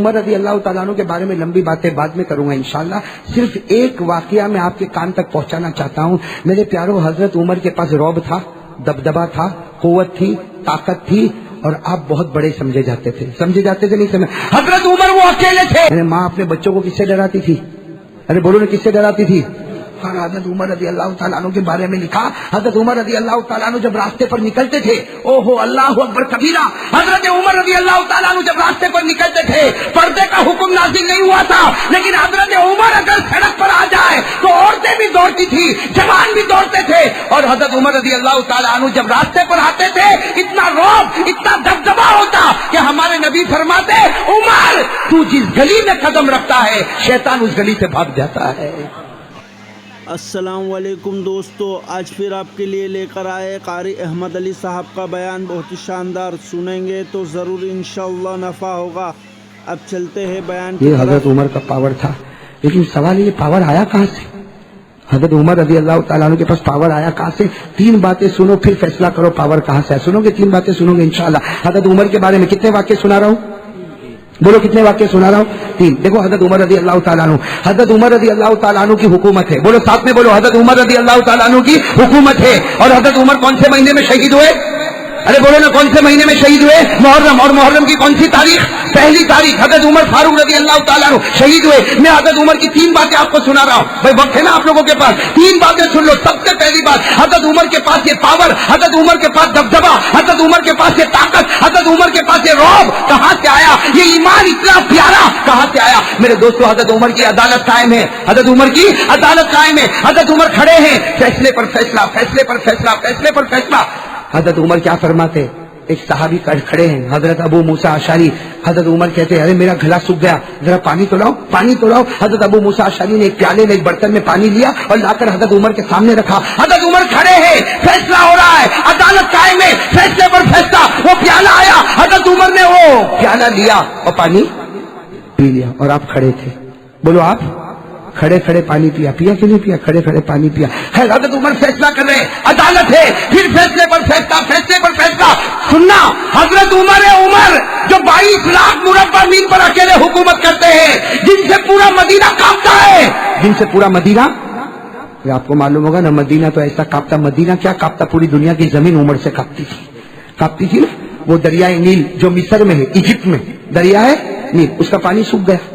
عمر رضی اللہ تعالیٰ عنہ کے بارے میں لمبی باتیں بعد میں کروں گا انشاءاللہ. صرف ایک واقعہ میں آپ کے کان تک پہنچانا چاہتا ہوں. میرے پیاروں، حضرت عمر کے پاس رعب تھا، دبدبا تھا، قوت تھی، طاقت تھی، اور آپ بہت بڑے سمجھے جاتے تھے. نہیں سمجھے؟ حضرت عمر وہ اکیلے تھے. میرے ماں اپنے بچوں کو کس سے ڈراتی تھی؟ ارے بولو نا، کس سے ڈراتی تھی؟ اور حضرت عمر رضی اللہ تعالیٰ عنہ کے بارے میں لکھا، حضرت عمر رضی اللہ تعالیٰ عنہ جب راستے پر نکلتے تھے، او ہو اللہ اکبر کبیرہ، حضرت عمر رضی اللہ تعالیٰ عنہ جب راستے پر نکلتے تھے، پردے کا حکم نازل نہیں ہوا تھا، لیکن حضرت عمر اگر سڑک پر آ جائے تو عورتیں بھی دوڑتی تھی، جوان بھی دوڑتے تھے. اور حضرت عمر رضی اللہ تعالیٰ عنہ جب راستے پر آتے تھے، اتنا رعب، اتنا دبدبا ہوتا کہ ہمارے نبی فرماتے، عمر تو جس گلی میں قدم رکھتا ہے شیطان اس گلی سے بھاگ جاتا ہے. السلام علیکم دوستو، آج پھر آپ کے لیے لے کر آئے قاری احمد علی صاحب کا بیان. بہت ہی شاندار، سنیں گے تو ضرور انشاءاللہ نفع ہوگا. اب چلتے ہیں بیان کی. یہ حضرت عمر کا پاور تھا، لیکن سوال یہ پاور آیا کہاں سے؟ حضرت عمر رضی اللہ تعالیٰ عنہ کے پاس پاور آیا کہاں سے؟ تین باتیں سنو پھر فیصلہ کرو پاور کہاں سے ہے. سنو گے؟ تین باتیں سنو گے انشاءاللہ. حضرت عمر کے بارے میں کتنے واقعے سنا رہا ہوں؟ بولو کتنے واقعے سنا رہا ہوں؟ تین. دیکھو حضرت عمر رضی اللہ تعالیٰ عنہ، حضرت عمر رضی اللہ تعالیٰ عنہ کی حکومت ہے. بولو ساتھ میں بولو، حضرت عمر رضی اللہ تعالیٰ عنہ کی حکومت ہے. اور حضرت عمر کون سے مہینے میں شہید ہوئے؟ ارے بولو نا، کون سے مہینے میں شہید ہوئے؟ محرم. اور محرم کی کون سی تاریخ؟ پہلی تاریخ. حضرت عمر فاروق رضی اللہ تعالیٰ عنہ شہید ہوئے. میں حضرت عمر کی تین باتیں آپ کو سنا رہا ہوں. بھائی وقت ہے نا آپ لوگوں کے پاس؟ تین باتیں سن لو. سب سے پہلی بات، حضرت عمر کے پاس یہ پاور، حضرت عمر کے پاس دبدبا، حضرت عمر کے پاس یہ طاقت، حضرت عمر کے پاس یہ رعب کہاں سے آیا؟ یہ ایمان اتنا پیارا کہاں سے آیا؟ میرے دوستو، حضرت عمر کی عدالت قائم ہے. حضرت عمر کی عدالت قائم ہے. حضرت عمر کھڑے ہیں، فیصلے پر فیصلہ، فیصلے پر فیصلہ، فیصلے پر فیصلہ. حضرت عمر کیا فرماتے؟ ایک صحابی کھڑے ہیں، حضرت ابو موسیٰ اشعری. حضرت عمر کہتے ہیں، ارے میرا گلا سوکھ گیا، ذرا پانی تو لاؤ، پانی تو لاؤ. حضرت ابو موسیٰ اشعری نے ایک پیالے میں ایک برتن میں پانی لیا اور لا کر حضرت عمر کے سامنے رکھا. حضرت عمر کھڑے ہیں، فیصلہ ہو رہا ہے، عدالت قائم ہے، فیصلے پر فیصلہ. وہ پیالہ آیا، حضرت عمر نے وہ پیالہ لیا اور پانی پی لیا. اور آپ کھڑے تھے. بولو آپ کھڑے کھڑے پانی پیا. پیا کہ نہیں پیا؟ کھڑے کھڑے پانی پیا. حضرت عمر فیصلہ کر رہے ہیں، عدالت ہے، پھر فیصلے پر فیصلہ، فیصلے پر فیصلہ. سننا، حضرت عمر جو 22 لاکھ مربع میل پر اکیلے حکومت کرتے ہیں، جن سے پورا مدینہ کانپتا ہے، جن سے پورا مدینہ، آپ کو معلوم ہوگا نا، مدینہ تو ایسا کانپتا. مدینہ کیا کانپتا؟ پوری دنیا کی زمین عمر سے کانپتی تھی نا. وہ دریائے نیل جو مصر میں ہے، ایجپٹ میں دریائے نیل، اس کا پانی سوکھ گیا.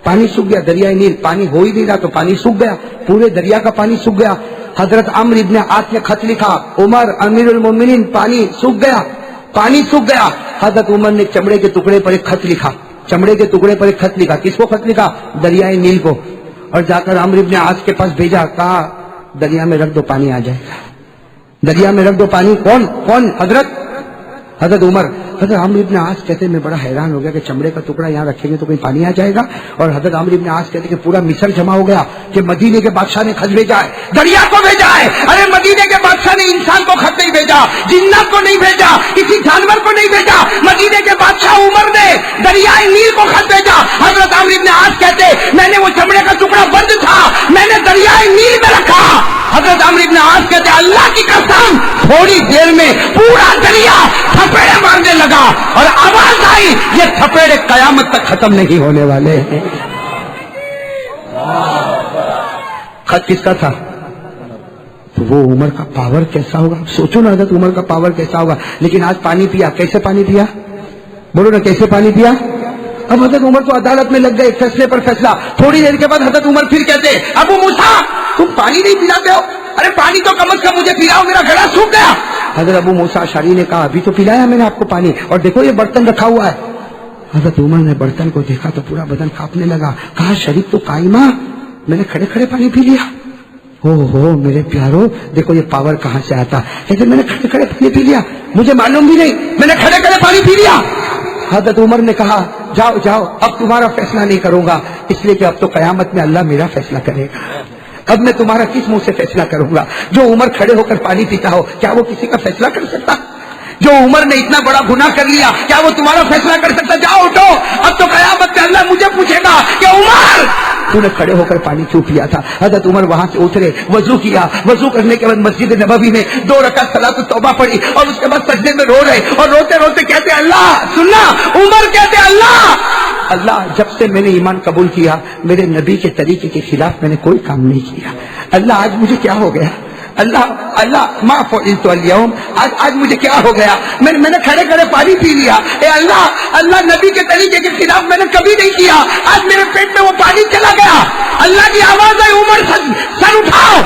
پانی سوکھ گیا. دریائے نیل پانی ہو ہی نہیں رہا تو پانی سوکھ گیا، پورے دریا کا پانی سوکھ گیا. حضرت عمرو ابن عاص نے خط لکھا، عمر امیر المومنین پانی سوکھ گیا، پانی سوکھ گیا. حضرت عمر نے چمڑے کے ٹکڑے پر ایک خط لکھا، چمڑے کے ٹکڑے پر ایک خط لکھا. کس کو خط لکھا؟ دریائے نیل کو. اور جا کر عمرو ابن عاص کے پاس بھیجا، کہا دریا میں رکھ دو، پانی آ جائے گا. دریا میں رکھ دو پانی. کون؟ حضرت عمر. حضرت عمرو ابن عاص کہتے میں بڑا حیران ہو گیا کہ چمڑے کا ٹکڑا یہاں رکھیں گے تو کہیں پانی آ جائے گا. اور حضرت عمرو ابن عاص کہتے کہ پورا مصر جمع ہو گیا کہ مدینے کے بادشاہ نے خط بھیجا ہے، دریا کو بھیجا ہے. ارے مدینے کے بادشاہ نے انسان کو خط نہیں بھیجا، جنات کو نہیں بھیجا، کسی جانور کو نہیں بھیجا. مدینے کے بادشاہ عمر نے دریائے نیل کو خط بھیجا. حضرت عمرو ابن عاص کہتے میں نے وہ چمڑے کا ٹکڑا بند تھا، میں نے دریائے نیل میں رکھا. حضرت عمرو ابن عاص کہتے اللہ کی قسم تھوڑی دیر میں پورا دریا تھپیڑے مارنے لگا اور آواز آئی، یہ تھپیڑے قیامت تک ختم نہیں ہونے والے ہیں. خط کس کا تھا؟ تو وہ عمر کا پاور کیسا ہوگا؟ سوچو نا حضرت عمر کا پاور کیسا ہوگا. لیکن آج پانی پیا. کیسے پانی پیا؟ بولو نا کیسے پانی پیا؟ اب حضرت عمر تو عدالت میں لگ گئے، فیصلے پر فیصلہ. تھوڑی دیر کے بعد حضرت عمر پھر کہتے ابو موسیٰ تم پانی نہیں پلاتے ہو؟ ارے پانی تو کم از کم مجھے پلاؤ، میرا گلا سوکھ گیا. حضرت ابو موسیٰ اشعری نے کہا ابھی تو پلایا میں نے آپ کو پانی، اور دیکھو یہ برتن رکھا ہوا ہے. حضرت عمر نے برتن کو دیکھا تو پورا بدن کانپنے لگا. کہا شریف تو قائمہ، میں نے کھڑے کھڑے پانی پی لیا. ہو میرے پیارو، دیکھو یہ پاور کہاں سے آتا. لیکن میں نے کھڑے کھڑے پانی پی لیا، مجھے معلوم بھی نہیں، میں نے کھڑے کھڑے پانی پی لیا. حضرت عمر نے کہا جاؤ اب تمہارا فیصلہ نہیں کروں گا، اس لیے کہ اب تو قیامت میں اللہ میرا فیصلہ کرے گا. اب میں تمہارا کس منہ سے فیصلہ کروں گا؟ جو عمر کھڑے ہو کر پانی پیتا ہو، کیا وہ کسی کا فیصلہ کر سکتا؟ جو عمر نے اتنا بڑا گناہ کر لیا، کیا وہ تمہارا فیصلہ کر سکتا؟ جاؤ اٹھو، اب تو قیامت میں اللہ مجھے پوچھے گا کہ عمر تو نے کھڑے ہو کر پانی کیوں پیا تھا؟ حضرت عمر وہاں سے اترے، وضو کیا، وضو کرنے کے بعد مسجد نبوی میں 2 رکعت صلاۃ التوبہ پڑھی اور اس کے بعد سجدے میں رو رہے اور روتے روتے کہتے اللہ، سننا، عمر کہتے اللہ اللہ جب سے میں نے ایمان قبول کیا میرے نبی کے طریقے کے خلاف میں نے کوئی کام نہیں کیا. اللہ آج مجھے کیا ہو گیا؟ اللہ معاف فعلت اليوم، آج مجھے کیا ہو گیا؟ میں نے کھڑے کھڑے پانی پی لیا. اے اللہ نبی کے طریقے کے خلاف میں نے کبھی نہیں کیا، آج میرے پیٹ میں وہ پانی چلا گیا. اللہ کی آواز ہے عمر سر اٹھاؤ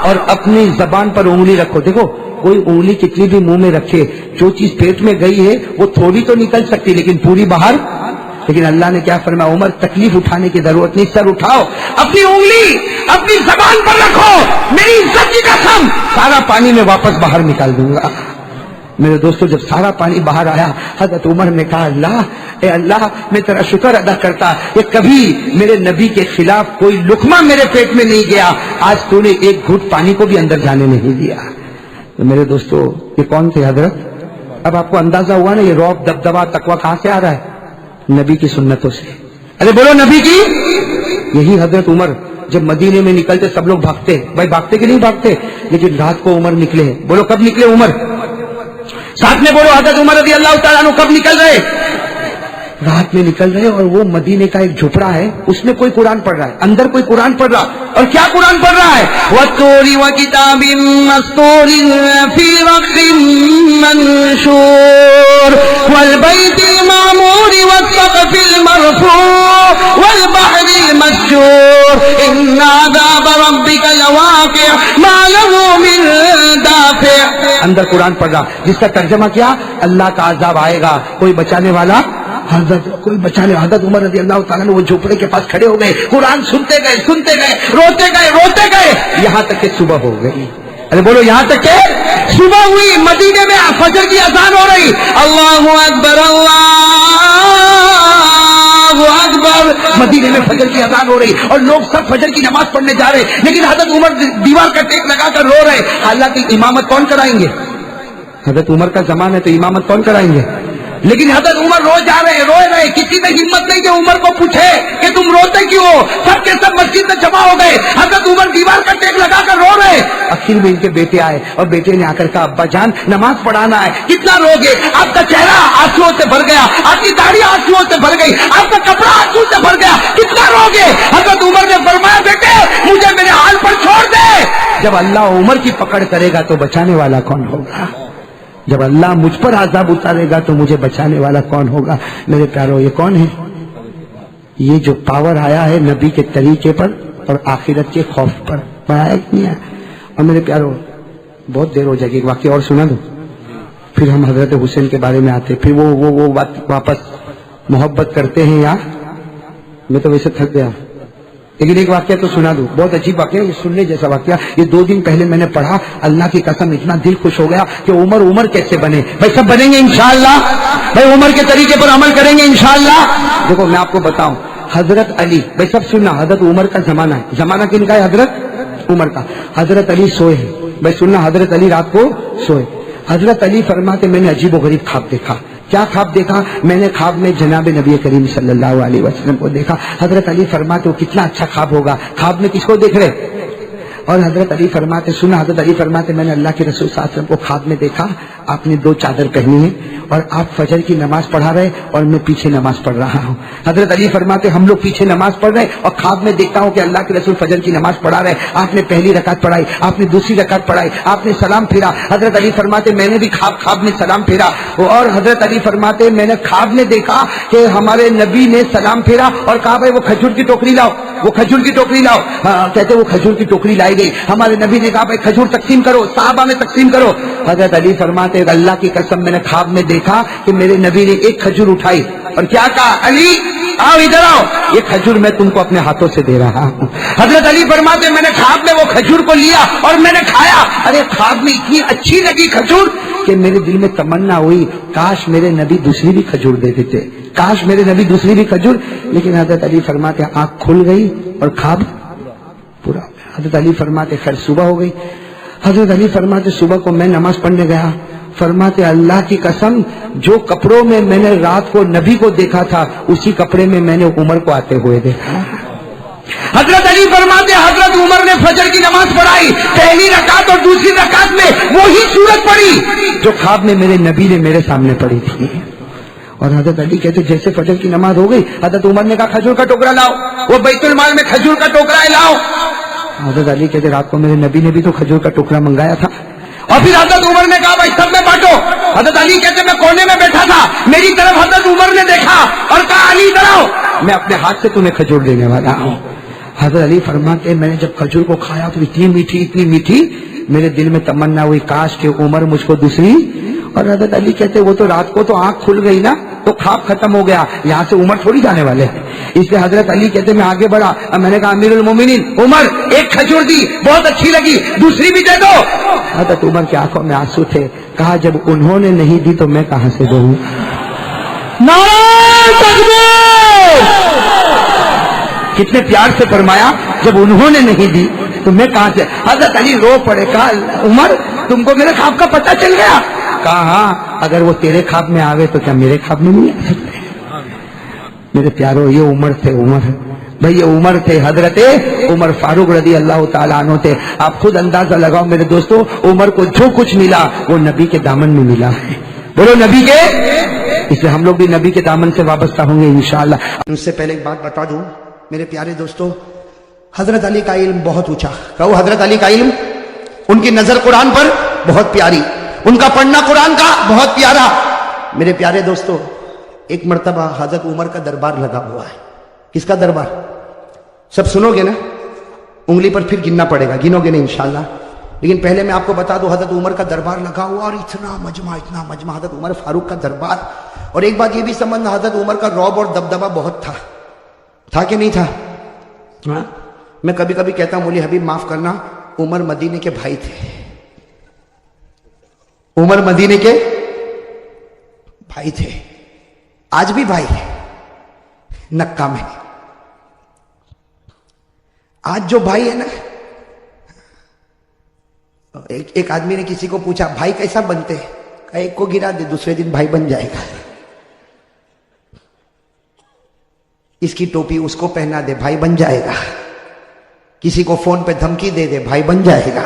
اور اپنی زبان پر انگلی رکھو. دیکھو کوئی انگلی کتنی بھی منہ میں رکھے، جو چیز پیٹ میں گئی ہے وہ تھوڑی تو نکل سکتی لیکن پوری باہر. لیکن اللہ نے کیا فرمایا؟ عمر تکلیف اٹھانے کی ضرورت نہیں، سر اٹھاؤ، اپنی انگلی اپنی زبان پر رکھو، میری عزت کی قسم سارا پانی میں واپس باہر نکال دوں گا. میرے دوستو جب سارا پانی باہر آیا حضرت عمر نے کہا اے اللہ میں تیرا شکر ادا کرتا کہ کبھی میرے نبی کے خلاف کوئی لقمہ میرے پیٹ میں نہیں گیا، آج تو نے ایک گھٹ پانی کو بھی اندر جانے نہیں دیا. تو میرے دوستو یہ کون تھے حضرت؟ اب آپ کو اندازہ ہوا نا یہ رعب دبدبا تقویٰ کہاں سے آ رہا ہے؟ نبی کی سنتوں سے. ارے بولو نبی کی. یہی حضرت عمر جب مدینے میں نکلتے سب لوگ بھاگتے، بھائی بھاگتے کہ نہیں بھاگتے؟ لیکن رات کو عمر نکلے. بولو کب نکلے عمر؟ ساتھ میں بولو حضرت عمر رضی اللہ تعالیٰ عنہ کب نکل رہے؟ رات میں نکل رہے. اور وہ مدینے کا ایک جھپڑا ہے اس میں کوئی قرآن پڑھ رہا ہے، اندر کوئی قرآن پڑھ رہا. اور کیا قرآن پڑھ رہا ہے؟ وَالطُّورِ وَكِتَابٍ مَّسْطُورٍ فِي رَقٍّ مَّنشُورٍ وَالْبَيْتِ الْمَعْمُورِ وَالسَّقْفِ الْمَرْفُوعِ وَالْبَحْرِ الْمَسْجُورِ إِنَّ عَذَابَ رَبِّكَ لَوَاقِعٌ مَّا لَهُ مِن دَافِعٍ. اندر قرآن پڑھ رہا جس کا ترجمہ کیا؟ اللہ کا عذاب آئے گا، کوئی بچانے والا حضرت عمر رضی اللہ تعالیٰ وہ جھوپڑے کے پاس کھڑے ہو گئے، قرآن سنتے گئے، روتے گئے یہاں تک کہ صبح ہو گئی. ارے بولو یہاں تک کہ صبح ہوئی. مدینے میں فجر کی اذان ہو رہی. اللہ اکبر اللہ اکبر. مدینے میں فجر کی اذان ہو رہی اور لوگ سب فجر کی نماز پڑھنے جا رہے، لیکن حضرت عمر دیوار کا ٹیک لگا کر رو رہے. حالانکہ امامت کون کرائیں گے؟ حضرت عمر کا زمانہ ہے تو امامت کون کرائیں گے؟ لیکن حضرت عمر روئے رہے. کسی نے ہمت نہیں کہ عمر کو پوچھے کہ تم روتے کیوں ہو. سب کے سب مسجد میں جمع ہو گئے. حضرت عمر دیوار کا ٹیک لگا کر رو رہے. آخر میں ان کے بیٹے آئے اور بیٹے نے آ کر کہا ابا جان نماز پڑھانا ہے، کتنا رو گے؟ آپ کا چہرہ آنسوؤں سے بھر گیا، آپ کی داڑھی آنسوؤں سے بھر گئی، آپ کا کپڑا آنسو سے بھر گیا، کتنا رو گے؟ حضرت عمر نے فرمایا بیٹے مجھے میرے حال پر چھوڑ دے. جب اللہ عمر کی پکڑ کرے گا تو بچانے والا کون ہوگا؟ جب اللہ مجھ پر عذاب اتارے گا تو مجھے بچانے والا کون ہوگا؟ میرے پیارو یہ کون ہے؟ یہ جو پاور آیا ہے نبی کے طریقے پر اور آخرت کے خوف پر آیا کہ نہیں آیا؟ اور میرے پیارو بہت دیر ہو جائے گی، ایک واقعہ اور سنا دو پھر ہم حضرت حسین کے بارے میں آتے. پھر وہ واپس محبت کرتے ہیں یا میں تو ویسے تھک گیا. لیکن ایک واقعہ تو سنا دو، بہت عجیب واقعہ، یہ سننے جیسا واقعہ. یہ 2 دن پہلے میں نے پڑھا، اللہ کی قسم اتنا دل خوش ہو گیا کہ عمر کیسے بنے. بھائی سب بنیں گے انشاءاللہ، بھائی عمر کے طریقے پر عمل کریں گے انشاءاللہ. دیکھو میں آپ کو بتاؤں حضرت علی، بھائی سب سننا، حضرت عمر کا زمانہ ہے. زمانہ کن کا ہے؟ حضرت عمر کا. حضرت علی سوئے ہیں، بھائی سننا، حضرت علی رات کو سوئے. حضرت علی فرماتے میں نے عجیب و غریب خواب دیکھا. کیا خواب دیکھا؟ میں نے خواب میں جناب نبی کریم صلی اللہ علیہ وسلم کو دیکھا. حضرت علی فرماتے وہ کتنا اچھا خواب ہوگا. خواب میں کس کو دیکھ رہے؟ اور حضرت علی فرماتے سنا، حضرت علی فرماتے میں نے اللہ کے رسول صلی اللہ علیہ وسلم کو خواب میں دیکھا، آپ نے 2 چادر پہنی ہے اور آپ فجر کی نماز پڑھا رہے اور میں پیچھے نماز پڑھ رہا ہوں. حضرت علی فرماتے ہم لوگ پیچھے نماز پڑھ رہے اور خواب میں دیکھتا ہوں کہ اللہ کے رسول فجر کی نماز پڑھا رہے. آپ نے پہلی رکعت پڑھائی، آپ نے دوسری رکعت پڑھائی، آپ نے سلام پھیرا. حضرت علی فرماتے میں نے بھی خواب میں سلام پھیرا. اور حضرت علی فرماتے میں نے خواب میں دیکھا کہ ہمارے نبی نے سلام پھیرا اور کہا بھائی وہ کھجور کی ٹوکری لاؤ، وہ کھجور کی ٹوکری لاؤ. کہتے وہ کھجور کی ٹوکری لائی گئی. ہمارے نبی نے کہا بھائی کھجور تقسیم کرو، صحابہ میں تقسیم کرو. حضرت علی فرماتے اللہ کی قسم میں نے خواب میں دیکھا کہ میرے نبی نے ایک کھجور اٹھائی اور کیا کہا علی آؤ ادھر آؤ، یہ کھجور میں تم کو اپنے ہاتھوں سے دے رہا ہوں. حضرت علی فرماتے میں نے خواب میں وہ کھجور کو لیا اور میں نے کھایا. ارے خواب میں اتنی اچھی لگی کھجور کہ میرے دل میں تمنا ہوئی کاش میرے نبی دوسری بھی کھجور دے دیتے، کاش میرے نبی دوسری بھی کھجور. لیکن حضرت علی فرماتے آنکھ کھل گئی اور خواب پورا. حضرت علی فرماتے خیر صبح ہو گئی. حضرت علی فرماتے صبح کو میں نماز پڑھنے گیا. فرماتے اللہ کی قسم جو کپڑوں میں میں نے رات کو نبی کو دیکھا تھا اسی کپڑے میں میں نے عمر کو آتے ہوئے دیکھا. حضرت علی فرماتے حضرت عمر نے فجر کی نماز پڑھائی، پہلی رکعت اور دوسری رکعت میں وہی سورت پڑھی جو خواب میں میرے نبی نے میرے سامنے پڑھی تھی. اور حضرت علی کہتے جیسے فجر کی نماز ہو گئی حضرت عمر نے کہا کھجور کا ٹوکرا لاؤ، وہ بیت المال میں کھجور کا ٹوکرا ہے لاؤ۔ حضرت علی کہتے رات کو میرے نبی نے بھی تو کھجور کا ٹکڑا منگایا تھا۔ اور پھر حضرت عمر نے کہا بھائی سب میں بانٹو۔ حضرت علی کہتے میں کونے میں بیٹھا تھا، میری طرف حضرت عمر نے دیکھا اور کہا علی ادھر آؤ، میں اپنے ہاتھ سے تمہیں کھجور دینے والا ہوں۔ حضرت علی فرماتے میں نے جب کھجور کو کھایا تو اتنی میٹھی میرے دل میں تمنا ہوئی کاش کہ عمر مجھ کو دوسری۔ اور حضرت علی کہتے وہ تو رات کو تو آنکھ کھل گئی نا تو خواب ختم ہو گیا، یہاں سے عمر تھوڑی جانے والے ہیں۔ اس لیے حضرت علی کہتے میں آگے بڑھا، میں نے کہا امیر المومنین عمر ایک کھجور دی بہت اچھی لگی، دوسری بھی دے دو۔ حضرت عمر کی آنکھوں میں آنسو تھے، کہا جب انہوں نے نہیں دی تو میں کہاں سے دوں؟ نعرہ تکبیر! کتنے پیار سے فرمایا جب انہوں نے نہیں دی تو میں کہاں سے؟ حضرت علی رو پڑے، کہا عمر تم کو میرے خواب کا پتہ چل گیا؟ کہا ہاں، اگر وہ تیرے خواب میں آ گئے تو کیا میرے خواب میں نہیں آ سکتے؟ میرے پیارو یہ عمر تھے، عمر بھائی یہ عمر تھے، حضرت عمر فاروق رضی اللہ تعالیٰ عنہ تھے۔ آپ خود اندازہ لگاؤ میرے دوستو، عمر کو جو کچھ ملا وہ نبی کے دامن میں ملا ہے، بولو نبی کے، اس لیے ہم لوگ بھی نبی کے دامن سے وابستہ ہوں گے انشاءاللہ۔ اس سے پہلے ایک بات بتا دوں میرے پیارے دوستو، حضرت علی کا علم بہت اونچا، کہو حضرت علی کا علم، ان کی نظر قرآن پر بہت پیاری، ان کا پڑھنا قرآن کا بہت پیارا۔ میرے پیارے دوستو ایک مرتبہ حضرت عمر کا دربار لگا ہوا ہے۔ کس کا دربار؟ سب سنو گے نا، انگلی پر پھر گننا پڑے گا، گنو گے نہیں انشاءاللہ، لیکن پہلے میں آپ کو بتا دوں حضرت عمر کا دربار لگا ہوا اور اتنا مجمع حضرت عمر فاروق کا دربار۔ اور ایک بات یہ بھی سمجھنا حضرت عمر کا رعب اور دبدبہ بہت تھا کہ نہیں تھا؟ ہاں میں کبھی کبھی کہتا ہوں مولی حبیب معاف کرنا، عمر مدینے کے بھائی تھے، عمر مدینے کے بھائی تھے، آج بھی بھائی ہے نکا میں۔ آج جو بھائی ہے نا، ایک آدمی نے کسی کو پوچھا بھائی کیسا بنتے ہیں؟ کہا ایک کو گرا دے دوسرے دن بھائی بن جائے گا، اس کی ٹوپی اس کو پہنا دے بھائی بن جائے گا، کسی کو فون پہ دھمکی دے دے بھائی بن جائے گا۔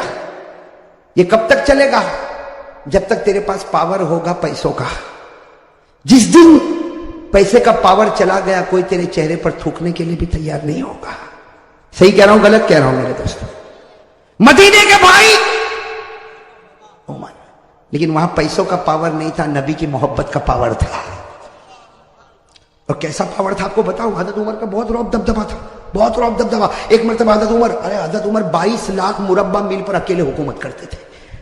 یہ کب تک چلے گا؟ جب تک تیرے پاس پاور ہوگا پیسوں کا۔ جس دن پیسے کا پاور چلا گیا کوئی تیرے چہرے پر تھوکنے کے لیے بھی تیار نہیں ہوگا۔ صحیح کہہ رہا ہوں غلط کہہ رہا ہوں میرے دوستو؟ مدینے کے بھائی عمر، لیکن وہاں پیسوں کا پاور نہیں تھا، نبی کی محبت کا پاور تھا۔ اور کیسا پاور تھا آپ کو بتاؤں، حضرت عمر کا بہت رعب دبدبا تھا، بہت رعب دبدبا۔ ایک مرتبہ حضرت عمر 22 لاکھ مربع میل پر اکیلے حکومت کرتے تھے،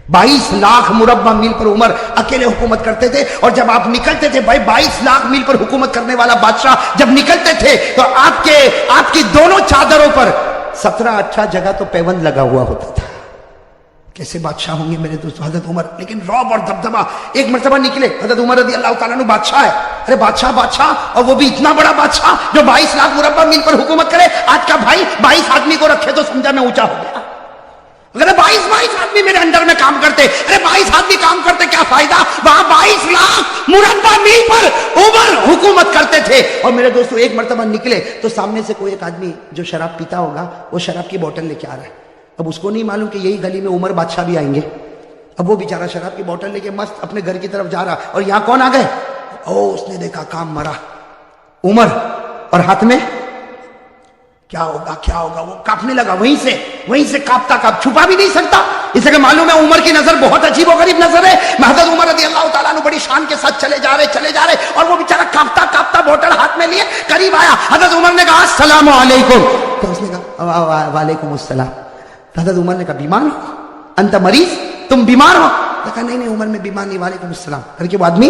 22 لاکھ مربع میل پر عمر اکیلے حکومت کرتے تھے۔ اور جب آپ نکلتے تھے بھائی 22 لاکھ میل پر حکومت کرنے والا بادشاہ جب نکلتے تھے تو آپ کی دونوں چادروں پر 17-18 جگہ تو پیوند لگا ہوا ہوتا تھا۔ کیسے بادشاہ ہوں گے میرے دوستو حضرت عمر، لیکن رعب اور دبدبا۔ ایک مرتبہ نکلے حضرت عمر رضی اللہ تعالیٰ عنہ، بادشاہ ہے، ارے بادشاہ اور وہ بھی اتنا بڑا بادشاہ جو 22 لاکھ مربع میل پر حکومت کرے۔ آج کا بھائی 22 آدمی کو رکھے تو سمجھا میں اونچا ہو گیا۔ اگر 22 آدمی میرے انڈر میں کام کرتے، ارے 22 آدمی کام کرتے کیا فائدہ، وہاں 22 لاکھ مربع میل پر عمر حکومت کرتے تھے۔ اور میرے دوستو ایک مرتبہ نکلے تو سامنے سے کوئی ایک آدمی جو شراب پیتا ہوگا وہ شراب کی بوتل لے کے آ رہا ہے۔ اب اس کو نہیں معلوم کہ یہی گلی میں عمر بادشاہ بھی آئیں گے۔ اب وہ بیچارہ شراب کی بوتل لے کے مست اپنے گھر کی طرف جا رہا، اور یہاں کون آ گئے؟ اس نے دیکھا کام مرا عمر، اور ہاتھ میں کیا ہوگا وہ کاپنے لگا، وہیں سے کاپتا چھپا بھی نہیں سکتا، اس لیے معلوم ہے عمر کی نظر بہت عجیب و غریب نظر ہے۔ حضرت عمر رضی اللہ تعالیٰ عنہ بڑی شان کے ساتھ چلے جا رہے، اور وہ بیچارہ کاپتا بوتل ہاتھ میں لیے قریب آیا۔ حضرت عمر نے کہا السلام علیکم، تو اس نے کہا وعلیکم السلام۔ حضرت عمر نے کہا بیمار ہو انت مریض، تم بیمار ہو؟ کہا نہیں عمر میں بیمار نہیں، وعلیکم السلام کر کے وہ آدمی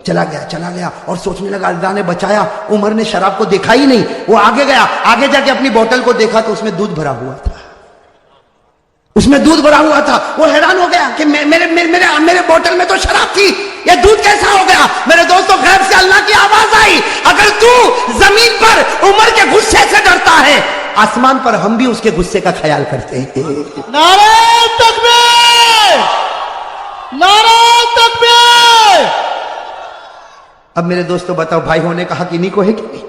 چلا گیا اور سوچنے لگا اللہ نے بچایا، عمر نے شراب کو دیکھا ہی نہیں۔ وہ آگے گیا، آگے جا کے اپنی بوتل کو دیکھا تو اس میں دودھ بھرا ہوا تھا، وہ حیران ہو گیا کہ میرے بوتل میں تو شراب تھی، یہ دودھ کیسا ہو گیا؟ میرے دوستو غیب سے اللہ کی آواز آئی، اگر تو زمین پر عمر کے غصے سے ڈرتا ہے آسمان پر ہم بھی اس کے غصے کا خیال کرتے ہیں۔ نعرہ تکبیر، نعرہ تکبیر۔ اب میرے دوستو بتاؤ بھائی ہونے کا حق انہی کو ہے کہ نہیں؟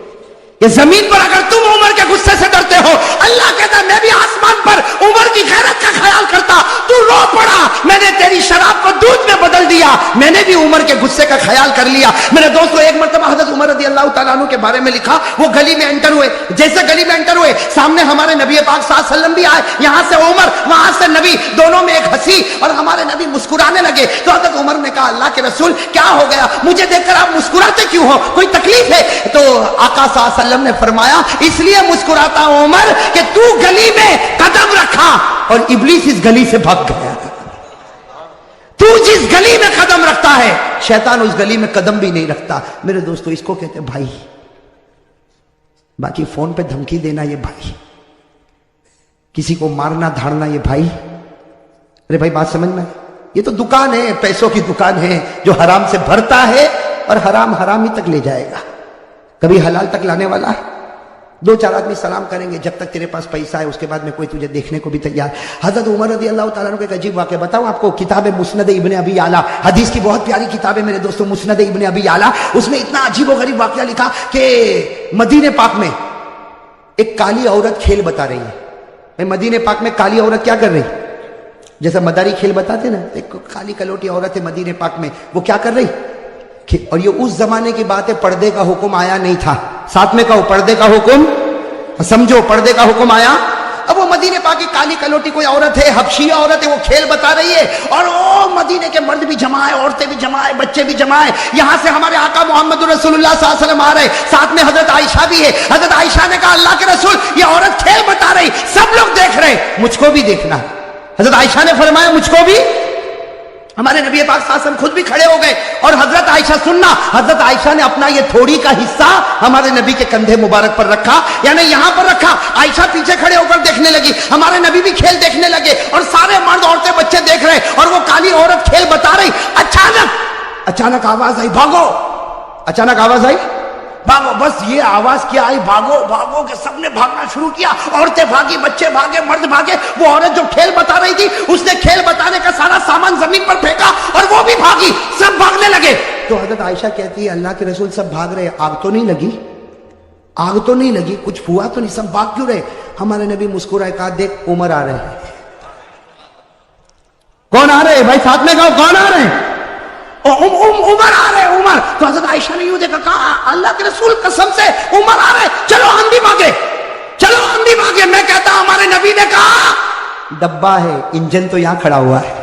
یہ زمین پر اگر تم عمر کے غصے سے ڈرتے ہو، اللہ کہتا ہے میں بھی آسمان پر عمر کی غیرت کا خیال کرتا، تو رو پڑا، میں نے تیری شراب کو دودھ میں بدل دیا، میں نے بھی عمر کے غصے کا خیال کر لیا۔ میرے دوستو، ایک مرتبہ حضرت عمر رضی اللہ تعالیٰ عنہ کے بارے میں لکھا، وہ گلی میں انٹر ہوئے، جیسے گلی میں انٹر ہوئے سامنے ہمارے نبی پاک صلی اللہ علیہ وسلم بھی آئے، یہاں سے عمر وہاں سے نبی، دونوں میں ایک ہنسی، اور ہمارے نبی مسکرانے لگے۔ تو حضرت عمر نے کہا اللہ کے رسول کیا ہو گیا، مجھے دیکھ کر آپ مسکراتے کیوں ہو، کوئی تکلیف ہے؟ تو آقا صلی اللہ علیہ وسلم نے فرمایا اس لیے مسکراتا ہوں عمر کہ تو گلی میں قدم رکھا اور ابلیس اس گلی سے بھاگ گیا۔ تو جس گلی میں قدم رکھتا ہے شیطان اس گلی میں قدم بھی نہیں رکھتا۔ میرے دوستو، اس کو کہتے ہیں بھائی۔ باقی فون پہ دھمکی دینا یہ بھائی، کسی کو مارنا دھاڑنا یہ بھائی۔ ارے بھائی بات سمجھ میں، یہ تو دکان ہے، پیسوں کی دکان ہے، جو حرام سے بھرتا ہے اور حرام حرام ہی تک لے جائے گا، کبھی حلال تک لانے والا ہے۔ دو چار آدمی سلام کریں گے، جب تک تیرے پاس پیسہ ہے اس کے بعد میں کوئی تجھے دیکھنے کو بھی تیار۔ حضرت عمر رضی اللہ تعالیٰ عنہ کا ایک عجیب واقعہ بتاؤں آپ کو، کتاب مسند ابن ابی اعلیٰ، حدیث کی بہت پیاری کتاب ہے میرے دوستو، مسند ابن ابی اعلیٰ، اس میں اتنا عجیب و غریب واقعہ لکھا کہ مدینہ پاک میں ایک کالی عورت کھیل بتا رہی ہے۔ مدینہ پاک میں کالی عورت کیا کر رہی؟ جیسا مداری کھیل بتاتے نا، ایک کالی کلوٹی عورت ہے مدینہ پاک میں، وہ کیا کر رہی؟ اور یہ اس زمانے کی بات ہے، پردے کا حکم آیا نہیں تھا، ساتھ میں کہو پردے کا حکم، سمجھو پردے کا حکم آیا۔ اب وہ مدینے پاک کی کالی کلوٹی کوئی عورت ہے، حبشی عورت ہے، وہ کھیل بتا رہی ہے، اور وہ مدینے کے مرد بھی جمع ہے، عورتیں بھی جمع ہے، بچے بھی جمع ہے۔ یہاں سے ہمارے آقا محمد رسول اللہ صلی اللہ علیہ وسلم آ رہے، ساتھ میں حضرت عائشہ بھی ہے۔ حضرت عائشہ نے کہا اللہ کے رسول یہ عورت کھیل بتا رہی، سب لوگ دیکھ رہے، مجھ کو بھی دیکھنا۔ حضرت عائشہ نے فرمایا مجھ کو بھی۔ ہمارے نبی پاک صلی اللہ علیہ وسلم خود بھی کھڑے ہو گئے، اور حضرت عائشہ سننا، حضرت عائشہ نے اپنا یہ تھوڑی کا حصہ ہمارے نبی کے کندھے مبارک پر رکھا، یعنی یہاں پر رکھا۔ عائشہ پیچھے کھڑے ہو کر دیکھنے لگی، ہمارے نبی بھی کھیل دیکھنے لگے، اور سارے مرد عورتیں بچے دیکھ رہے، اور وہ کالی عورت کھیل بتا رہی۔ اچانک آواز آئی بھاگو، اچانک آواز آئی بھاگو۔ بس یہ آواز کیا آئی، بھاگو بھاگو، کہ سب نے بھاگنا شروع کیا، عورتیں بھاگی، بچے بھاگے، مرد بھاگے۔ وہ عورت جو کھیل بتا رہی تھی اس نے کھیل بتانے کا سارا سامان زمین پر پھینکا، اور وہ بھی بھاگی، سب بھاگنے لگے۔ تو حضرت عائشہ کہتی ہے اللہ کے رسول سب بھاگ رہے، آگ تو نہیں لگی؟ آگ تو نہیں لگی، کچھ ہوا تو نہیں، سب بھاگ کیوں رہے؟ ہمارے نبی مسکرائے، کہا دیکھ عمر آ رہے ہیں۔ کون آ رہے بھائی؟ ساتھ میں کہو کون آ رہے ہیں؟ عمر آ رہے، عمر۔ تو حضرت عائشہ نے یوں دیکھا، کہا اللہ کے رسول قسم سے عمر آ رہے، چلو ہم بھی بھاگے، چلو ہم بھی بھاگے۔ میں کہتا ہمارے نبی نے کہا ڈبہ ہے، انجن تو یہاں کھڑا ہوا ہے۔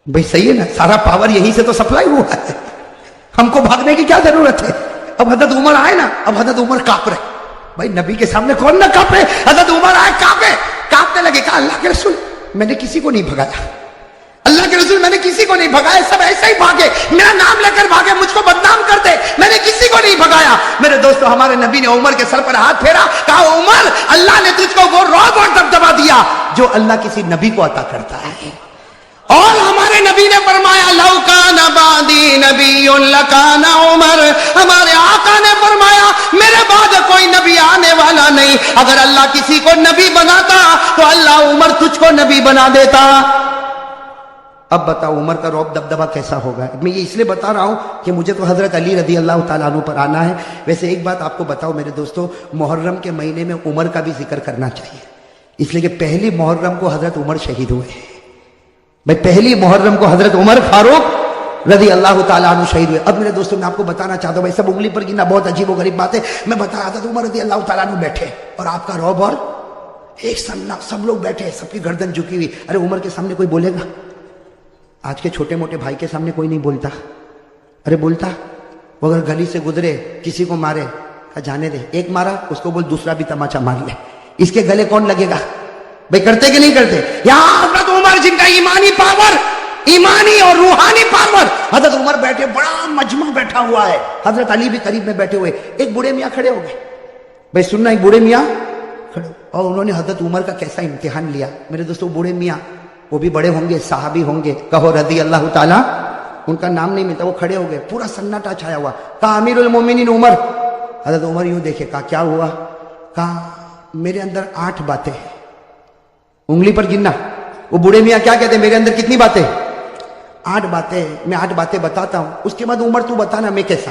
بھئی صحیح ہے نا، سارا پاور یہیں سے تو سپلائی ہوا ہے، ہم کو بھاگنے کی کیا ضرورت ہے؟ اب حضرت عمر آئے نا، اب حضرت عمر کانپ رہے۔ بھائی نبی کے سامنے کون نہ کانپے؟ حضرت عمر آئے، کانپنے لگے، کہا اللہ کے رسول میں نے کسی کو نہیں بھگایا، اللہ کے رسول میں نے کسی کو نہیں بھگایا، سب ایسے ہی بھاگے، میرا نام لے کر بھاگے، مجھ کو بدنام کرتے، میں نے کسی کو نہیں بھگایا۔ میرے دوستو، ہمارے نبی نے عمر کے سر پر ہاتھ پھیرا، کہا عمر اللہ نے تجھ کو وہ رعب اور دبدبا دیا جو اللہ کسی نبی کو عطا کرتا ہے۔ اور ہمارے نبی نے فرمایا لو کان بعدی نبی لکان عمر، ہمارے آقا نے فرمایا میرے بعد کوئی نبی آنے والا نہیں، اگر اللہ کسی کو نبی بناتا تو اللہ عمر تجھ کو نبی بنا دیتا۔ اب بتاؤ عمر کا رعب دبدبا کیسا ہوگا؟ میں یہ اس لیے بتا رہا ہوں کہ مجھے تو حضرت علی رضی اللہ تعالیٰ عنہ پر آنا ہے۔ ویسے ایک بات آپ کو بتاؤ میرے دوستو، محرم کے مہینے میں عمر کا بھی ذکر کرنا چاہیے، اس لیے کہ پہلی محرم کو حضرت عمر شہید ہوئے ہیں۔ بھائی پہلی محرم کو حضرت عمر فاروق رضی اللہ تعالیٰ عنہ شہید ہوئے۔ اب میرے دوستوں میں آپ کو بتانا چاہتا ہوں، بھائی سب انگلی پر گننا بہت عجیب و غریب بات ہے، میں بتا رہا تھا عمر رضی اللہ تعالیٰ عنہ بیٹھے، اور آپ کا رعب، اور ایک سننا، سب لوگ بیٹھے، سب کی گردن جھکی ہوئی۔ ارے عمر کے سامنے کوئی بولے گا؟ آج کے چھوٹے موٹے بھائی کے سامنے کوئی نہیں بولتا، ارے بولتا؟ وہ اگر گلی سے گزرے کسی کو مارے، کہا جانے دے، ایک مارا اس کو بول دوسرا بھی تماچا مار لے، اس کے گلے کون لگے گا؟ بھائی کرتے کہ نہیں کرتے؟ یہاں حضرت عمر جن کا ایمانی پاور، ایمانی اور روحانی پاور، حضرت عمر بیٹھے، بڑا مجمع بیٹھا ہوا ہے، حضرت علی بھی قریب میں بیٹھے ہوئے، ایک بوڑھے میاں کھڑے ہو گئے۔ بھائی سننا، ایک بوڑھے میاں کھڑے، اور انہوں نے حضرت عمر کا کیسا امتحان لیا۔ میرے دوستو بوڑھے میاں، وہ بھی بڑے ہوں گے، صحابی ہوں گے، کہو رضی اللہ تعالیٰ، ان کا نام نہیں ملتا، وہ کھڑے ہو گئے، پورا سناٹا چھایا ہوا، کہا امیر المومنین عمر۔ حضرت عمر یوں دیکھے، کہا کیا ہوا؟ کہا میرے اندر 8 باتیں ہیں، انگلی پر گننا۔ وہ بوڑھے میاں کیا کہتے ہیں؟ میرے اندر کتنی باتیں؟ 8 باتیں، میں 8 باتیں بتاتا ہوں، اس کے بعد عمر تو بتانا میں کیسا۔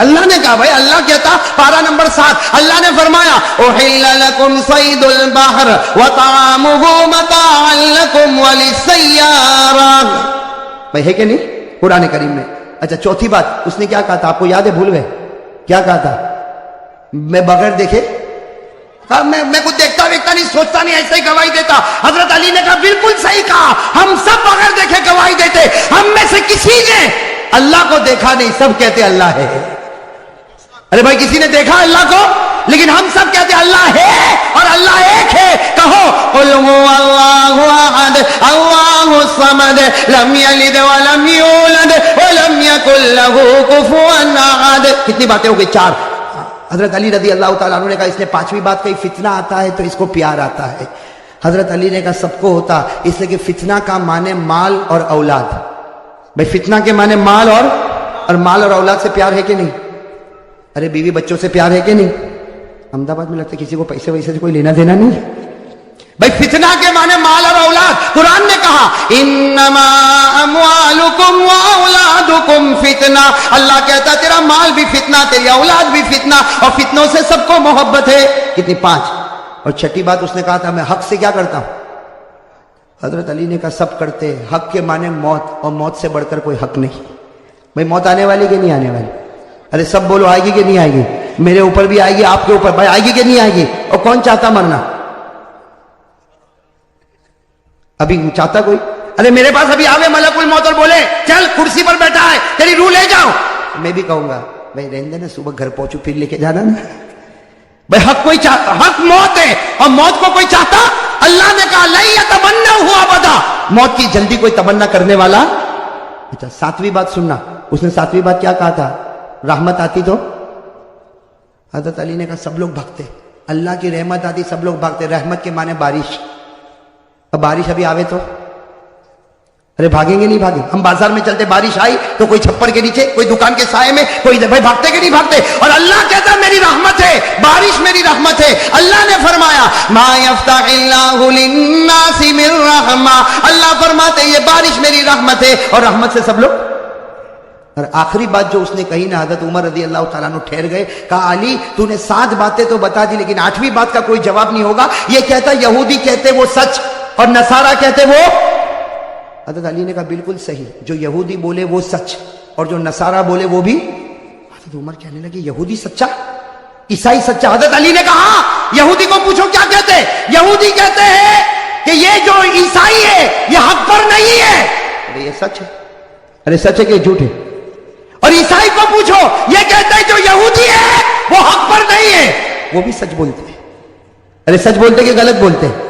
اللہ نے کہا بھائی, اللہ کہتا پارہ نمبر 7, اللہ نے فرمایا احل لکم صید البحر وطعامہ متاعا لکم وللسیارہ. بھائی ہے کہ نہیں قرآن کریم میں؟ اچھا چوتھی بات اس نے کیا کہا تھا, آپ کو یاد ہے, بھول گئے کیا کہا تھا؟ میں بغیر دیکھے, میں کچھ دیکھتا ویکھتا نہیں, سوچتا نہیں, ایسے ہی گواہی دیتا. حضرت علی نے کہا بالکل صحیح کہا, ہم سب بغیر دیکھے گواہی دیتے, ہم میں سے کسی نے اللہ کو دیکھا نہیں, سب کہتے اللہ ہے. ارے بھائی کسی نے دیکھا اللہ کو, لیکن ہم سب کہتے اللہ ہے اور اللہ ایک ہے. کہو قل هو اللہ احد اللہ الصمد لم یلد ولم یولد ولم یکن له کفوا احد. کتنی باتیں ہو گئی؟ 4. حضرت علی رضی اللہ تعالیٰ عنہ نے کہا اس نے 5ویں بات کہی, فتنہ آتا ہے تو اس کو پیار آتا ہے. حضرت علی نے کہا سب کو ہوتا, اس لیے کہ فتنہ کا معنی مال اور اولاد. بھائی فتنہ کے معنی مال اور اولاد سے پیار ہے کہ نہیں؟ ارے بیوی بچوں سے پیار ہے کہ نہیں؟ احمد آباد میں لگتا ہے کسی کو پیسے ویسے سے کوئی لینا دینا نہیں. بھائی فتنہ کے معنی مال اور اولاد. قرآن نے کہا انما اموالکم واولادکم فتنہ. اللہ کہتا تیرا مال بھی فتنہ, تیری اولاد بھی فتنہ, اور فتنوں سے سب کو محبت ہے. کتنی؟ 5. اور 6ٹھی بات اس نے کہا تھا میں حق سے کیا کرتا ہوں. حضرت علی نے کہا سب کرتے. حق کے معنی موت, اور موت سے بڑھ کر کوئی حق نہیں. بھائی موت آنے والی کہ نہیں آنے والی؟ ارے سب بولو آئے گی کہ نہیں آئے گی؟ میرے اوپر بھی آئے گی, آپ کے اوپر. بھائی آئے گی کہ نہیں آئے گی؟ اور کون چاہتا مرنا؟ ابھی چاہتا کوئی؟ ارے میرے پاس ابھی آوے ملک الموت اور بولے چل کرسی پر بیٹھا ہے تیری روح لے جاؤ, میں بھی کہوں گا بھائی رہنے نا, صبح گھر پہنچو پھر لے کے جانا نا. بھائی حق کوئی چاہتا, حق موت ہے, اور موت کو کوئی چاہتا؟ اللہ نے کہا لن یتمنوا ابدا, موت کی جلدی کوئی تمنا کرنے والا. اچھا 7ویں بات سننا, اس نے 7ویں بات کیا کہا تھا؟ رحمت آتی تو حضرت علی نے کہا سب لوگ بھاگتے, اللہ کی رحمت آتی سب لوگ بھاگتے. رحمت کے معنی بارش. اب بارش ابھی آوے تو ارے بھاگیں گے نہیں بھاگیں؟ ہم بازار میں چلتے, بارش آئی تو کوئی چھپر کے نیچے, کوئی دکان کے سائے میں, کوئی بھائی بھاگتے کہ نہیں بھاگتے؟ اور اللہ کہتا میری رحمت ہے, بارش میری رحمت ہے. اللہ نے فرمایا ما یفتح اللہ للناس من رحمہ, اللہ فرماتے یہ بارش میری رحمت ہے, اور رحمت سے سب لوگ. اور آخری بات جو اس نے کہی نا, حضرت عمر رضی اللہ تعالیٰ عنہ ٹھہر گئے, کہا علی تو نے 7 باتیں تو بتا دی, لیکن 8ویں بات کا کوئی جواب نہیں ہوگا. یہ کہتا یہودی کہتے وہ سچ اور نصارہ کہتے وہ. حضرت علی نے کہا بالکل صحیح, جو یہودی بولے وہ سچ اور جو نصارہ بولے وہ بھی. حضرت عمر کہنے لگے یہودی سچا, عیسائی سچا. حضرت علی نے کہا یہودی کو پوچھو کیا کہتے ہیں. یہودی کہتے ہیں کہ یہ جو عیسائی ہے یہ حق پر نہیں ہے. ارے یہ سچ ہے, ارے سچ ہے کہ جھوٹ ہے؟ اور عیسائی کو پوچھو, یہ کہتے ہیں جو یہودی ہے وہ حق پر نہیں ہے, وہ بھی سچ بولتے ہیں. ارے سچ بولتے کہ غلط بولتے ہیں؟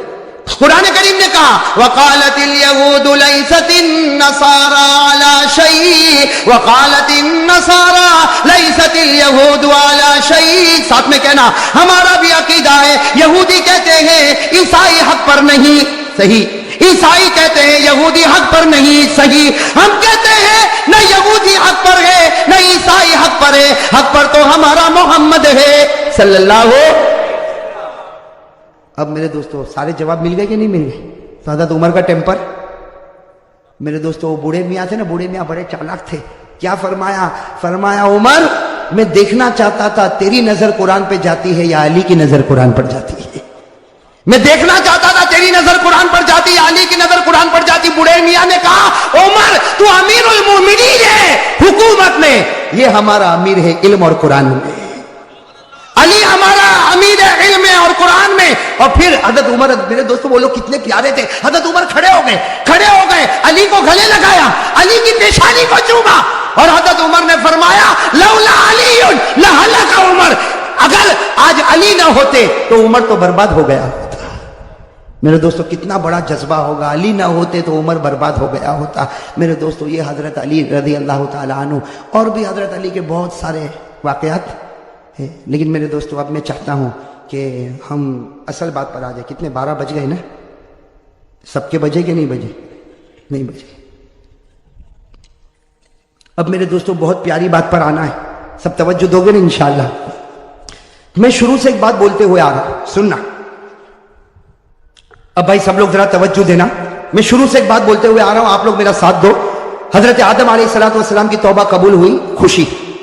قرآن کریم نے کہا وقالت اليهود ليست النصارى على شيء وقالت النصارى ليست اليهود على شيء. ساتھ میں کہنا ہمارا بھی عقیدہ ہے, یہودی کہتے ہیں عیسائی حق پر نہیں, صحیح. عیسائی کہتے ہیں یہودی حق پر نہیں, صحیح. ہم کہتے ہیں نہ یہودی حق پر ہے نہ عیسائی حق پر ہے, حق پر تو ہمارا محمد ہے صلی اللہ علیہ. اب میرے دوستو سارے جواب مل گئے کہ نہیں مل گئے؟ تو حضرت عمر کا ٹیمپر, میرے دوستو وہ بوڑھے میاں تھے نا, بوڑھے میاں بڑے چالاک تھے. کیا فرمایا؟ فرمایا عمر میں دیکھنا چاہتا تھا تیری نظر قرآن پہ جاتی ہے یا علی کی نظر قرآن پر جاتی ہے. میں دیکھنا چاہتا تھا تیری نظر قرآن پر جاتی یا علی کی نظر قرآن پر جاتی. بوڑھے میاں نے کہا عمر تو امیر المومنین ہے حکومت میں, یہ ہمارا امیر ہے علم اور قرآن میں, علی ہمارا امیر ہے علم اور قرآن میں. اور پھر حضرت عمر, میرے دوستو وہ لوگ کتنے پیارے تھے, حضرت عمر کھڑے ہو گئے, علی کو گلے لگایا, علی کی پیشانی کو چوما, اور حضرت عمر نے فرمایا لولا علی لہلک عمر, اگر آج علی نہ ہوتے تو عمر تو برباد ہو گیا ہوتا. میرے دوستو کتنا بڑا جذبہ ہوگا, علی نہ ہوتے تو عمر برباد ہو گیا ہوتا. میرے دوستو یہ حضرت علی رضی اللہ تعالی عنہ, اور بھی حضرت علی کے بہت سارے واقعات ہیں, لیکن میرے دوستو اب میں چاہتا ہوں کہ ہم اصل بات پر آ جائیں. کتنے 12 بج گئے نا, سب کے بجے کہ نہیں بجے؟ نہیں بجے. اب میرے دوستو بہت پیاری بات پر آنا ہے, سب توجہ دو گے نا انشاءاللہ. میں شروع سے ایک بات بولتے ہوئے آ رہا ہوں, سننا. اب بھائی سب لوگ ذرا توجہ دینا, میں شروع سے ایک بات بولتے ہوئے آ رہا ہوں, آپ لوگ میرا ساتھ دو. حضرت آدم علیہ السلام کی توبہ قبول ہوئی, خوشی.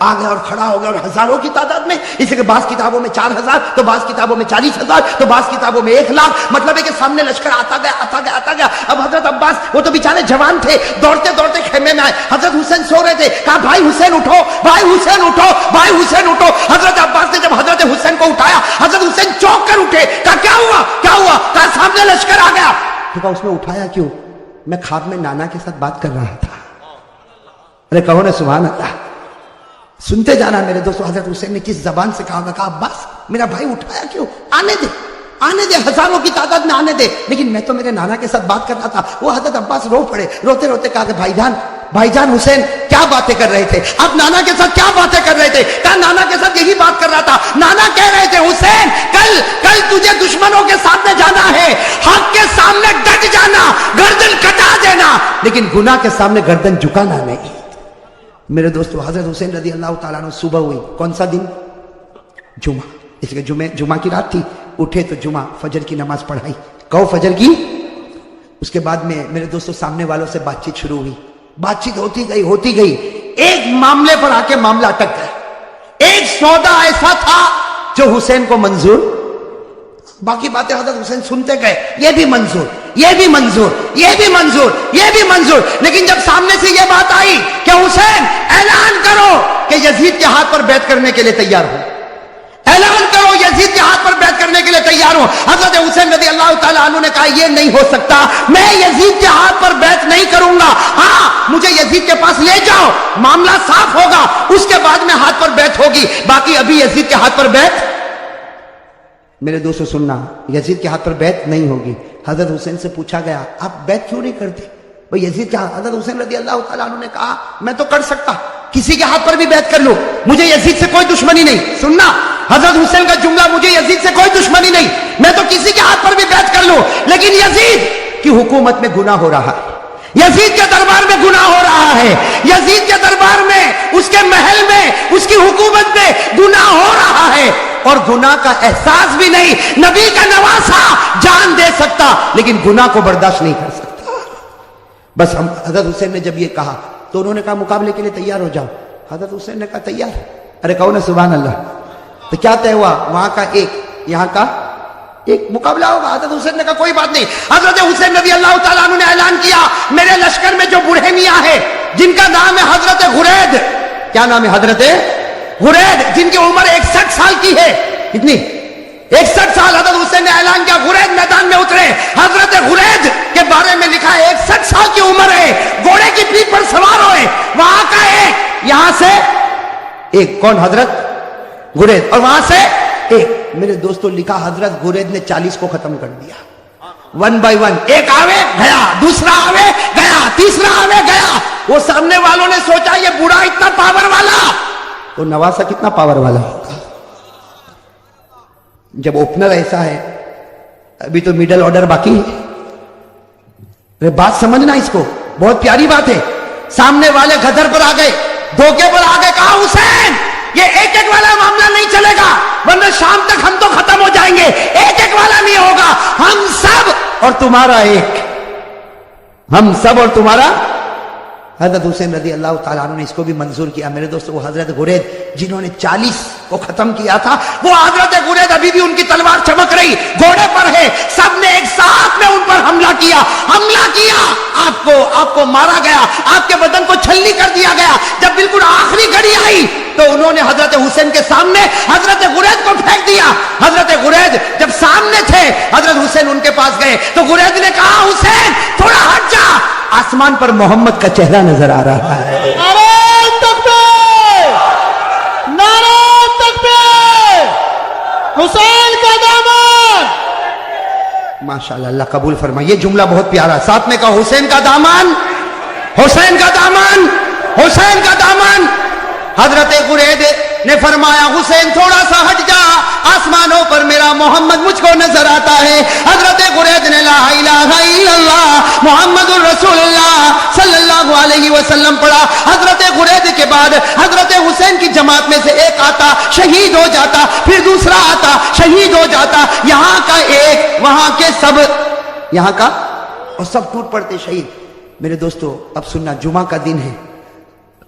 آ گیا اور کھڑا ہو گیا اور ہزاروں کی تعداد میں، اس لیے کہ بعض کتابوں میں 4000 تو بعض کتابوں میں 40,000 تو بعض کتابوں میں 1,00,000، مطلب ہے کہ سامنے لشکر آتا گیا۔ اب حضرت عباس وہ تو بیچارے جوان تھے، دوڑتے دوڑتے خیمے میں آئے، حضرت حسین سو رہے تھے، کہا بھائی حسین اٹھو، بھائی حسین اٹھو، بھائی حسین اٹھو۔ حضرت عباس نے جب حضرت حسین کو اٹھایا، حضرت حسین چونک کر اٹھے، کہا کیا ہوا؟ کہا سامنے لشکر آ گیا۔ تو کہا اس میں اٹھایا کیوں؟ میں خواب میں نانا کے ساتھ بات کر رہا تھا۔ ارے کہو نا سبحان اللہ، سنتے جانا میرے دوستو، حضرت حسین نے کس زبان سے کہا؟ کہا عباس میرا بھائی اٹھایا کیوں؟ آنے دے، ہزاروں کی تعداد میں آنے دے، لیکن میں تو میرے نانا کے ساتھ بات کر رہا تھا۔ وہ حضرت عباس رو پڑے، روتے روتے کہا کہ بھائی جان حسین کیا باتیں کر رہے تھے؟ آپ نانا کے ساتھ کیا باتیں کر رہے تھے؟ کہا نانا کے ساتھ یہی بات کر رہا تھا، نانا کہہ رہے تھے حسین کل تجھے دشمنوں کے سامنے جانا ہے، حق کے سامنے ڈٹ جانا، گردن کٹا دینا، لیکن گناہ کے سامنے گردن جھکانا نہیں۔ میرے دوستو حضرت حسین رضی اللہ تعالیٰ عنہ صبح ہوئی، کون سا دن؟ جمعہ، اس لیے جمعہ کی رات تھی، اٹھے تو جمعہ فجر کی نماز پڑھائی، کہو فجر کی۔ اس کے بعد میں میرے دوستو سامنے والوں سے بات چیت شروع ہوئی، بات چیت ہوتی گئی، ایک معاملے پر آ کے معاملہ اٹک گیا۔ ایک سودا ایسا تھا جو حسین کو منظور، باقی باتیں حضرت حسین سنتے گئے، یہ بھی منظور، یہ بھی منظور، یہ بھی منظور، یہ بھی منظور، لیکن جب سامنے سے یہ بات آئی کہ حسین اعلان کرو کہ یزید کے ہاتھ پر بیعت کرنے کے لیے تیار ہو، اعلان کرو یزید کے ہاتھ پر بیعت کرنے کے لیے تیار ہوں، حضرت حسین رضی اللہ تعالیٰ عنہ نے کہا یہ نہیں ہو سکتا، میں یزید کے ہاتھ پر بیعت نہیں کروں گا، ہاں مجھے یزید کے پاس لے جاؤ، معاملہ صاف ہوگا، اس کے بعد میں ہاتھ پر بیعت ہوگی، باقی ابھی یزید کے ہاتھ پر بیعت۔ میرے دوستو سننا، یزید کے ہاتھ پر بیعت نہیں ہوگی۔ حضرت حسین سے پوچھا گیا آپ بیعت کیوں نہیں کرتے؟ بھئی یزید کے ہاتھ، حضرت حسین رضی اللہ تعالیٰ عنہ نے کہا میں تو کر سکتا، کسی کے ہاتھ پر بھی بیعت کر لوں، مجھے یزید سے کوئی دشمنی نہیں۔ سننا حضرت حسین کا جملہ، مجھے یزید سے کوئی دشمنی نہیں، میں تو کسی کے ہاتھ پر بھی بیعت کر لوں، لیکن یزید کی حکومت میں گناہ ہو رہا ہے، یزید کے دربار میں گناہ ہو رہا ہے، یزید کے دربار میں، اس کے محل میں، اس کی حکومت میں گناہ ہو رہا ہے، اور گناہ کا احساس بھی نہیں، نبی کا نواسا جان دے سکتا لیکن گناہ کو برداشت نہیں کر سکتا۔ بس حضرت حسین نے جب یہ کہا تو انہوں نے کہا مقابلے کے لیے تیار ہو جاؤ، حضرت حسین نے کہا تیار۔ ارے کہو نا سبحان اللہ۔ تو کیا طے ہوا؟ وہاں کا ایک، یہاں کا ایک، مقابلہ ہوگا۔ حضرت حسین نے کہا کوئی بات نہیں۔ حضرت حسین رضی اللہ تعالیٰ عنہ نے اعلان کیا میرے لشکر میں جو بوڑھے میاں ہے جن کا نام ہے حضرت غرید، کیا نام ہے؟ حضرت غرید، جن کی عمر 61 سال کی ہے، کتنی؟ 61 سال۔ حضرت حسین نے اعلان کیا غرید میدان میں اترے، حضرت غرید کے بارے میں لکھا ہے 61 سال کی عمر ہے، گھوڑے کی پیٹھ پر سوار ہوئے، وہاں کا ایک، یہاں سے ایک، کون؟ حضرت غرید، اور وہاں سے ایک۔ میرے دوستوں لکھا حضرت غرید نے 40 کو ختم کر دیا، 1 by 1، ایک آوے گیا، دوسرا آوے گیا، تیسرا آوے گیا۔ وہ سامنے والوں نے سوچا یہ بوڑھا اتنا پاور والا، تو نواسا کتنا پاور والا ہوگا۔ جب اوپنر ایسا ہے، ابھی تو میڈل آرڈر باقی ہے۔ بات سمجھنا اس کو، بہت پیاری بات ہے۔ سامنے والے گدر پر آ گئے، دھوکے پر آ گئے، کہا حسین یہ ایک ایک والا معاملہ نہیں چلے گا، ورنہ شام تک ہم تو ختم ہو جائیں گے، ایک ایک والا نہیں ہوگا، ہم سب اور تمہارا ایک، ہم سب اور تمہارا۔ حضرت حسین رضی اللہ تعالیٰ عنہ نے اس کو بھی منظور کیا۔ میرے دوستو وہ حضرت غرید جنہوں نے 40 کو ختم کیا تھا، وہ حضرت غرید ابھی بھی ان کی تلوار چمک رہی، گھوڑے پر ہے، سب نے ایک ساتھ میں ان پر حملہ کیا، آپ کو مارا گیا، آپ کے بدن کو چھلنی کر دیا گیا۔ جب بالکل آخری گھڑی آئی تو انہوں نے حضرت حسین کے سامنے حضرت غرید کو پھینک دیا۔ حضرت غرید جب سامنے تھے، حضرت حسین ان کے پاس گئے تو غرید نے کہا حسین تھوڑا ہٹ جا، آسمان پر محمد کا چہرہ نظر آ رہا ہے۔ نعرہ تکبیر، نعرہ تکبیر، حسین کا دامن۔ ماشاءاللہ، اللہ قبول فرمائے۔ یہ جملہ بہت پیارا، ساتھ میں کہا حسین کا دامن، حسین کا دامن، حسین کا دامن۔ حضرت غرید نے فرمایا حسین تھوڑا سا ہٹ جا، آسمانوں پر میرا محمد مجھ کو نظر آتا ہے۔ حضرت غرید نے لا الہ الا اللہ محمد الرسول اللہ صلی اللہ علیہ وسلم پڑھا۔ حضرت غرید کے بعد حضرت حسین کی جماعت میں سے ایک آتا، شہید ہو جاتا، پھر دوسرا آتا، شہید ہو جاتا، یہاں کا ایک، وہاں کے سب، یہاں کا، اور سب ٹوٹ پڑتے شہید۔ میرے دوستو اب سننا، جمعہ کا دن ہے،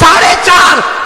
4.5